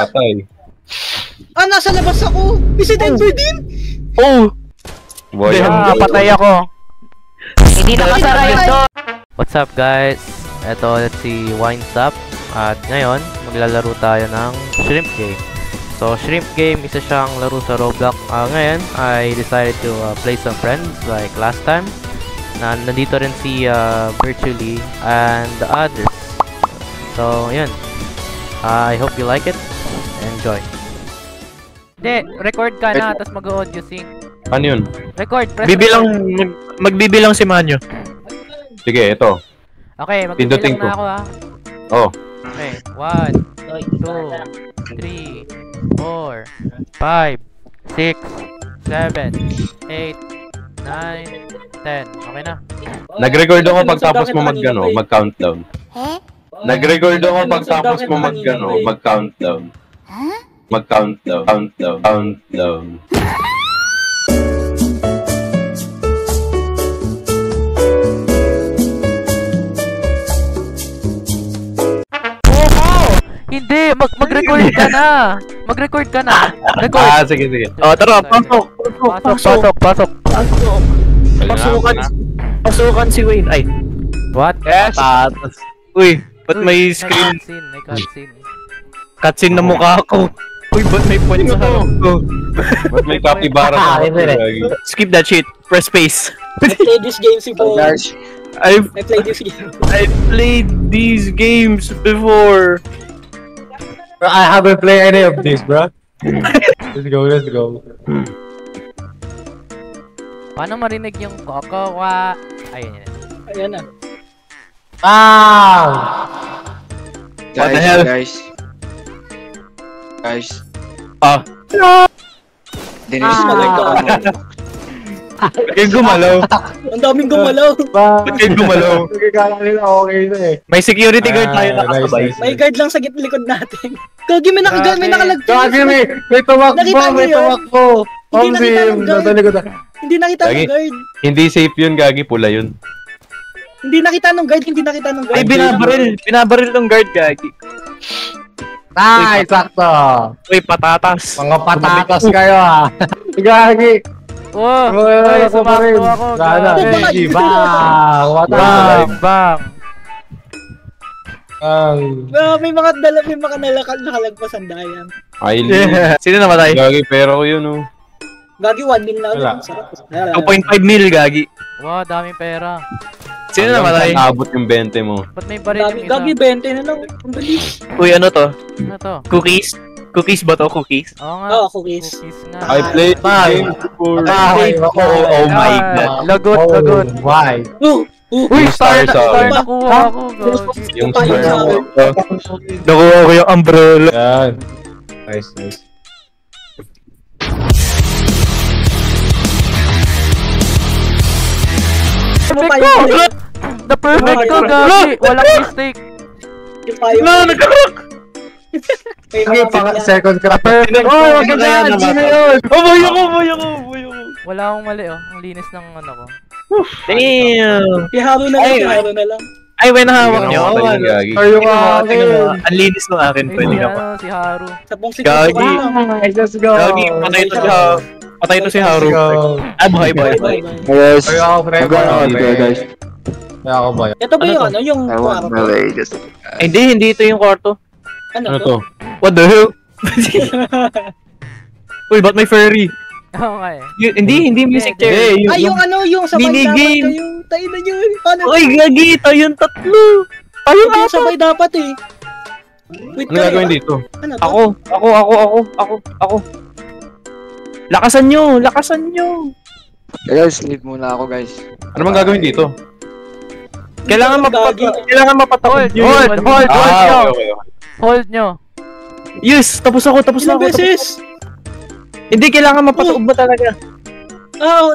Patay. Ah, nasa labas ako! Is it Ender din? Oh! Boy, patay ako. Hindi nakasara ito! What's up guys? Ito si Winestop. At ngayon, maglalaro tayo ng Shrimp Game. So, Shrimp Game, isa siyang laro sa Roblox. Ngayon, I decided to play some friends like last time. Nandito rin si Virtually and the others. So, yun. I hope you like it. Enjoy. Hindi, record ka na, tapos mag-audio sync. Ano yun? Record, press Magbibilang si Manyo. Sige, ito. Okay, Pindutin magbibilang na ako Oh. Okay, 1, 2, 3, 4, 5, 6, 7, 8, 9, 10. Okay na. Nag-record ako pagtapos mo mag-countdown. Nag-record ako pagtapos mo mag-countdown. Countdown. Hindi, mag-record ka na. Mag-record ka na. Record. Sige. Oh, tara, pasok. Pasukan si Wayne. Ay. What? Yes. Uy, ba't may screen? May cutscene. Cutscene na mukha ko. Uy, ba't may point sa harap ko? Ba't may capybara sa lagi? Skip that shit. Press space. I played this game si Paul. I played this game. I played these games before. Bro, I haven't played any of this, bro. Let's go. Paano marinig yung kokowa? Ayun. Ayan na. What the hell? Guys. Dinis Ba't kayo gumalaw? Ang daming gumalaw. Ba't kayo gumalaw? Nagkakala nila okay na eh. May security guard tayo nakasabay. May guard lang sa likod natin. Gagi, may nakalagpas. Gagi, may tumakbo. Hindi nakita ng guard. Hindi nakita ng guard. Hindi safe yun, Gagi. Pula yun. Hindi nakita ng guard. Ay, binabaril ng guard, Gagi. Ay, sakto. Uy, patatas. Mga patatas kayo ah. Gagi. Oh! Ay, sumakto ako. Sana. Bang! May mga nakalagpas ang dayan. Aileen. Sino namatay? Gagi, pero ko yun, oh. Gagi, 1 mil na ulit. Sarap. 2.5 mil, Gagi. Wow, daming pera. Sino namatay? Abot yung 20 mo. Ba't may baril yung isa? Gagi, 20 na lang. Ang bilis. Uy, ano to? Ano to? Cookies? Cookies ba to? Cookies? Oo nga. Oo, cookies. nga. I played the game before. Oh my god. Lagot. Why? Uy, star sa nakuha ako. Gagi. yung star mo. Nakuha ko yung umbrella. Yan. Nice. Perfect ko! The perfect ko, Gagi. Walang mistake. Nagkaroon! Okay, second crack. Oh, maganda! Sino yun? Boy ako! Wala akong mali, oh. Ang linis ng ano ko. Damn! Iharo na lang. Ay, may nahawak nyo. Gagi. Are you akin? Ang linis ng akin. Pwede ka pa. Si Haru. Sapong si Gagi. Let's go. Gagi, patay to si Haru. Ah, buhay. Yes. Are you ako, friend? guys. Kaya ako ba? Ito ba yung yung I want kwarto? Vegas. Hindi ito yung kwarto. Ano to? What the hell? Uy, ba't may furry? Oo nga eh. Hindi music chair. Ay, yung sabay minigame. dapat kayo. Tayo na yun. Paano? Uy, Gagi, tayong tatlo. Yung sabay dapat eh. Wait, Ano gagawin dito? Ano to? Ako. Lakasan nyo. Guys, leave muna ako, guys. Ano bang gagawin dito? Kailangan mapatakot nyo. Hold nyo. Okay. Hold nyo. Yes, tapos na Ilang ako. beses? Hindi, kailangan mapataob ba talaga?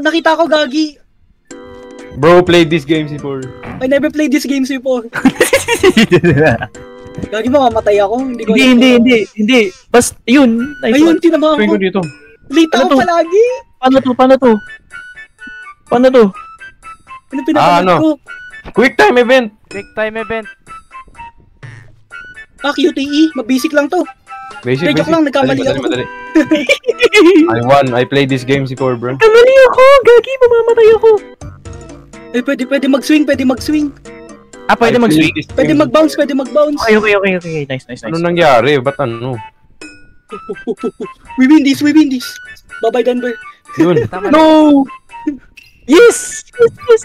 Nakita ko, Gagi. Bro, played this game before. I never played this game before. Gagi, mamamatay ako. Hindi. Basta, yun. Ayun, tinamaan Gagawin ko. ko dito. Late Ano ako to? palagi. Paano to? Ano pinapanood ko? Quick time event. Quick time event. QTE. Mabasic lang to. Basic, Joke lang, nagkamali ako. Madali. I won. I played this game before, bro. Kamali ako! Gagi, mamamatay ako! Eh, pwede mag-swing. Ah, pwede mag-swing? Pwede mag-bounce. Okay. Nice. Ano nangyari? Ba't ano? We win this. Bye-bye, Denver. Yun. Tama na. No! Yes!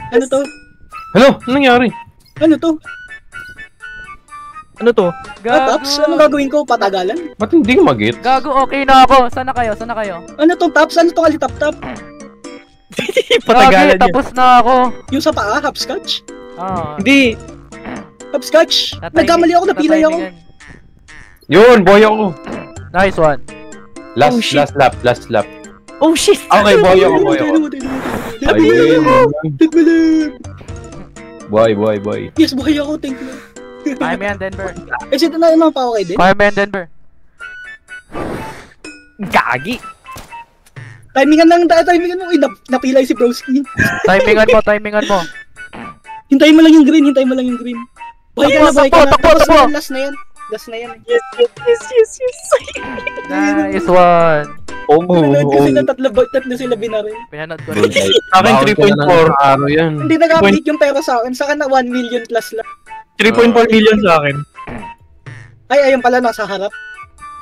Ano to? Hello? Ano nangyari? Ano to? Ano to? Taps? Ano gagawin ko? Patagalan? Ba't hindi ko mag-get? Gago, okay na ako. Sana kayo? Ano to, Taps? Ano to, alitap-tap? Patagalan Gagi, tapos na ako. Yung sa paa, hopscotch? Ah. Hindi. Hopscotch? Nagkamali ako, napilay ako. Yun, boy ako. Nice one. Last shit. lap. Oh shit! Okay, boy ako. Ayun. Boy. Yes, buhay ako, thank you. Time yan, Denver. Eh, sino na pa ako kayo din? Time yan, Denver. Gagi! Timingan mo. Uy, napilay si Broski. Timingan mo. Hintayin mo lang yung green. Buhay ka na. Takbo. Last na yan. Yes! Nice one. Pinanood ko sila, tatlo sila binaril. Pinanood ko Bro, rin. dahil- Akin, bawal ka na 3.4. ng araw yan. Hindi nag-update yung pera sa akin. Saka na 1 million plus lang. 3.4 million sa akin. Ay, ayun pala, nasa harap.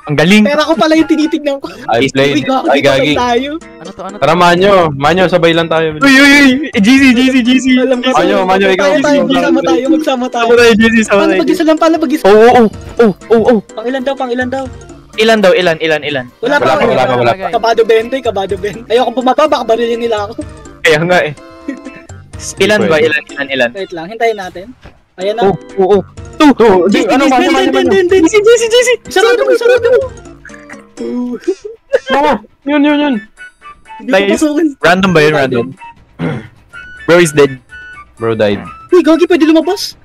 Ang galing! Pera ko pala yung tinitignan ko. I played. Ay, gagi. Tayo. Ano to? Tara, Manyo, sabay lang tayo. Uy! GC! Alam ko. Manyo, ikaw. Magsama tayo. Sama tayo, GC, sama Paano tayo. mag-isa lang? Oh! Pang-ilan daw? Ilan daw? Ilan? Wala pa. Wala pa. Kabado 20. Ayoko bumaba, baka barilin nila ako. Kaya nga eh. Ilan ba? Ilan? Wait lang, hintayin natin. Ayan na. Oh! Di, ano, Manyo. GC! Sarado mo. Mama, yun. Hindi ko Nice. pasukin. Random ba yun? Random? Bro is dead. Bro died. Uy, Gagi, pwede lumabas.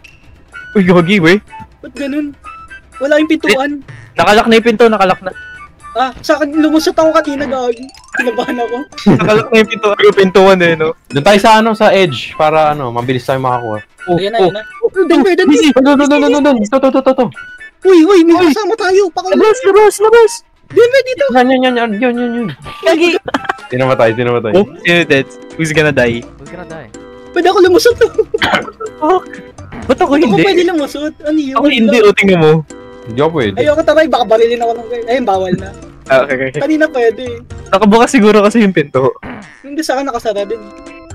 Uy, gagi, wey. Ba't ganun? Wala yung pintuan. Nakalak na yung pinto, nakalak na. Ah, sa akin, lumusot ako kanina, Gagi. Kinabahan ako. Nakalak na yung pinto. Yung pintuan eh, no? Doon tayo sa sa edge para mabilis tayo makakuha. Ayan na. Denver. Doon. Ito. Uy, may kasama tayo. Labas! Denver, dito. Yun. Gagi! Tinamatay. Oh, sino dead? Who's gonna die? Who's gonna die? Pwede ako lumusot. Ba't ako Ako pwede hindi? lumusot. Ano yun? Ako hindi, o tingnan mo. Hindi ako pwede. Ayoko taray, baka barilin ako ng guard. Ayun, bawal na. Okay. Kanina pwede. Nakabukas siguro kasi yung pinto. Hindi sa akin nakasara din.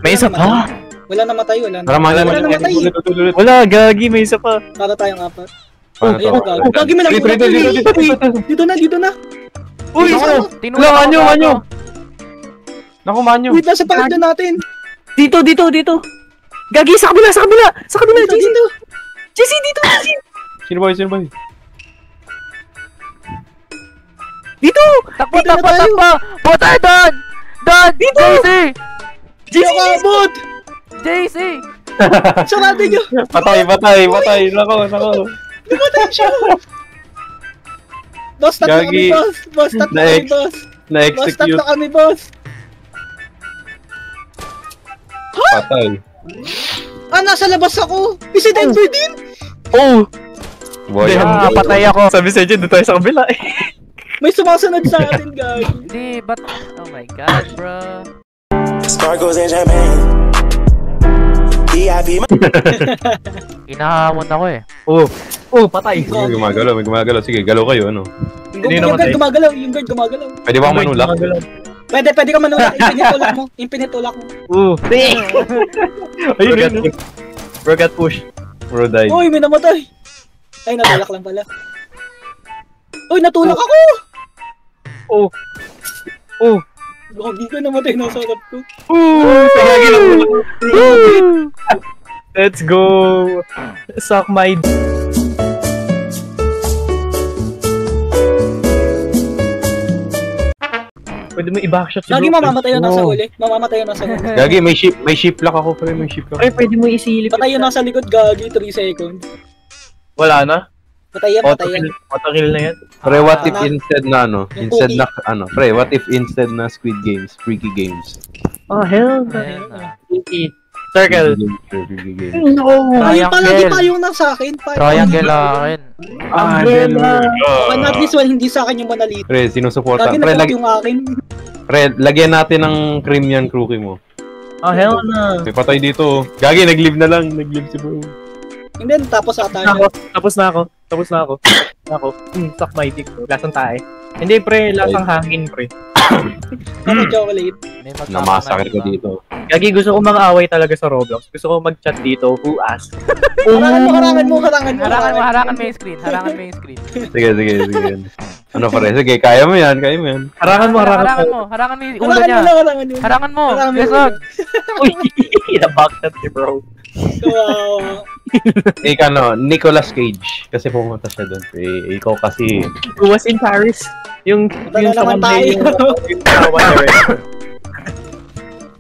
May isa pa? Wala namatay. Tara, Manyo. Wala namatay. Ulit. Wala, gagi, may isa pa. Para tayong apat. Paano Ayun, to? Gagi. Gagi, may nakita. Dito na. Uy! Tinulak ako, Manyo. gago. Naku, Manyo. Wait lang, sa pakit na natin. Dito! Gagi, sa kabila! Dito. JC, dito! Sino ba? Dito! Takbo. Dito na tayo. Botay doon! Dito ka, abot. JC! Sarado nyo. Patay. Nako. Lumatay siya. Boss, tatlo kami, Gagi. boss. Boss, tatlo kami, Next. boss. Boss, Na-execute. tatlo kami, boss. Patay. Ah, nasa labas ako. Si Denver din. Oh! Boy, Patay ako. Sabi sa doon tayo sa kabila eh. May sumasunod sa atin, Gagi. Hindi, but... Oh my god, bro. Sparkles and champagne. VIP. Inahamon ako eh. Oh, patay. May gumagalaw. Sige, galaw kayo, ano? Yung Hindi guard gumagalaw. Pwede ba akong manulak? Pwede ka manulak. Impinitulak mo. Oh. Ayun. Bro got push. Bro died. Uy, may namatay. Ay, natulak lang pala. Uy, natulak ako! Oh. Gagi ka namatay na sa harap ko. Gagi lang. Let's go. Suck my Pwede mo i-backshot si Gagi, bro. mamamatay yun nasa uli. Mamamatay yun nasa uli. Gagi, may ship lock ako. Pre, may ship lock. Ay, pwede mo isilip. Patay yun nasa likod, Gagi. 3 seconds. Wala na? Patay yan. Auto-kill na yan. Pre, what if na- instead na what if instead na Squid Games, Freaky Games? Oh, hell no. Ayan na. Freaky. Circle. No! Ayun palagi Triangle. pa yung nasa akin. Triangle akin. Denver. And at least hindi sa akin yung manalito. Pre, sinusuporta. Lagi Pre, na yung akin. lagyan natin ng cream yan, crookie mo. Oh, hell na. May patay dito. Gagi, nag-live na lang. Nag-live si bro. And then, tapos ata Tapos na ako. Suck my dick, bro. Lasang tae. Hindi, pre. Lasang hangin, pre. Ako chocolate. May magkakaroon Namasakit na, ko diba? dito. Gagi, gusto ko mag-away talaga sa Roblox. Gusto ko mag-chat dito. Who asked? Harangan mo. Harangan mo yung screen. Harangan mo yung screen. Sige. Ano pare? Sige, kaya mo yan. Harangan mo. Harangan mo yung ulo niya. Harangan mo. Harangan mo. Harangan mo. Lesog. Uy, nabackshot ni bro. Wow. Ikaw no, Nicolas Cage. Kasi pumunta siya doon. Ikaw kasi. Who was in Paris? Yung Tala sa naman Monday, tayo. yung whatever.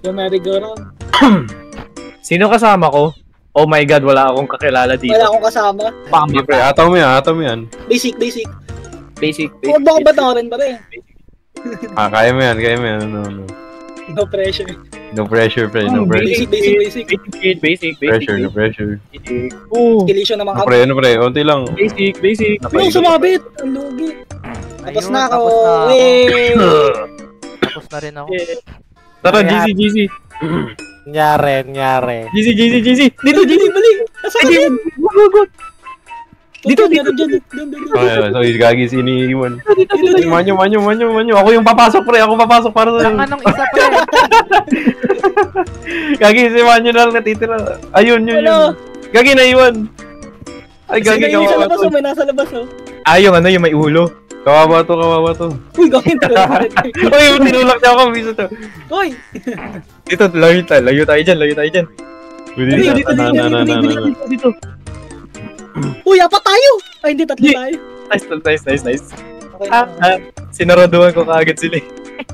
Yung merry-go-round. Sino kasama ko? Oh my god, wala akong kakilala dito. Wala akong kasama. Sige, pre. Ataw mo yan. Basic. Basic. Huwag mo ko ba't ba rin? Kaya mo yan. Ano. No pressure. No pressure, pre. No pressure. Basic. No pressure. Oh, Kilisyo naman Ano kami. pre. Unti lang. basic. Ano, sumabit? Ang lugi. Tapos Ayun, na ako. tapos na ako. Wait. Tapos na rin ako. Tara, GC. Nyare. GC. Dito, Bali. Nasa ka din. Dito. Doon. Okay, so gagi si iniiwan. Manyo. Ako yung papasok, pre. Ako papasok para sa Ang anong isa pre? Gagi si Manyo na lang natitira. Ayun, yun. Ano? Gagi naiwan. Ay, gagi Sige, yung kawawa nasa labas, to. may nasa labas, oh. yung may ulo. Kawawa to. Uy, gawin to. Uy, tinulak niya ako. Bisa to. Uy, Dito, layo tayo dyan. dito. Uy, apat tayo. Ay, hindi, tatlo tayo. Nice. Okay. Sinaraduhan ko kaagad sila eh.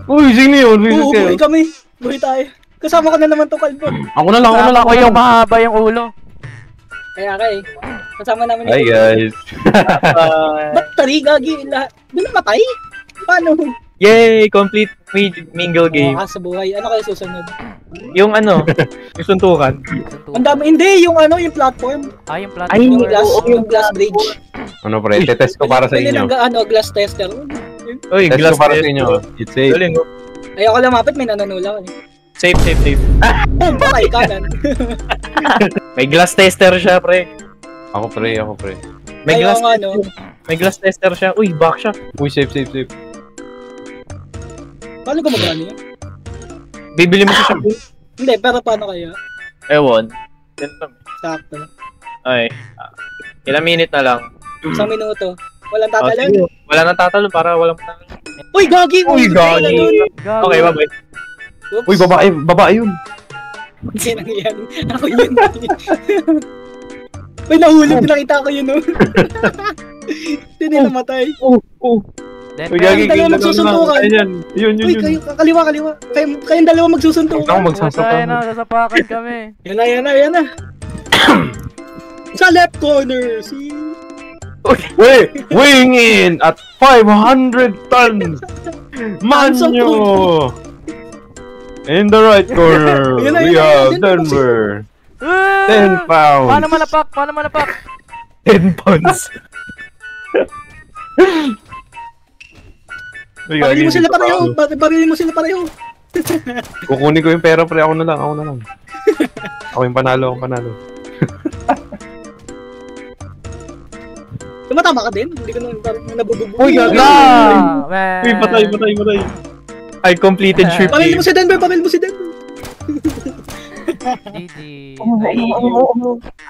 Uy, sino yun? Oo, buhay kami. Buhay tayo. Kasama ko na naman to, Kalbo. Ako na lang. Ako yung mahaba yung ulo. Kaya kay. Kasama namin Hi, guys. Ba't tari, gagi? Doon namatay? Paano? Yay! Complete mingle game. Sa buhay. Ano kayo susunod? Yung yung suntukan. Ang dami. Hindi, yung platform. Yung Ay, platform. Yung glass bridge. Ano, pre? Tetest ko para sa Pwede inyo. ng glass tester. Uy, Test glass ko para sa inyo. It's safe. Galing, oh. Ayoko lumapit, may nananula ko. Safe. Boom, patay kanan. May glass tester siya, pre. Ako, pre. May Ayaw glass nga, no? May glass tester siya. Uy, back siya. Uy, safe. Paano gumagano yun? Bibili mo sa shop. Hindi, pero paano kaya? Ewan. Yan lang. Sakto. Ay. Ilang minute na lang. Isang minuto. Walang Oh, tatalon. sige. Wala nang tatalo para walang tatalo. Uy, gagi! Uy, gagi. Gago. Okay, bye-bye. Oops. Uy, babae yun. Hindi nangyari. Ako yun. Uy, nahulog. Nakita ko yun, no? Hindi namatay. Then, Uy, gagi. Dalawa magsusuntukan. Ayan. Yun. Uy, kayo, kaliwa. Kayong dalawa magsusuntukan. Ako magsasapakan. Sasapakan kami. Yan na. Sa left corner, see? Weighing in at 500 tons. Manyo. In the right corner, Yun na, we yun na, have yun na, Denver. 10 Paano pounds. malapak? 10 pounds. Uy, Barilin mo gagi, sila dito pareho. pa ako. Barilin mo sila pareho. Kukunin ko yung pera, pre. Ako na lang. Ako yung panalo. Tumatama ka din? Hindi ko nabubugbog. Uy, gagi. Man. Uy, patay. I completed ship Barilin game. mo si Denver. GG.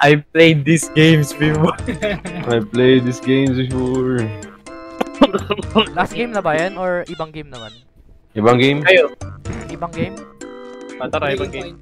I played these games before. I played this game before. Last game na ba yan? Or ibang game naman? Ibang game? Kayo. Ibang game? Tara, ibang game.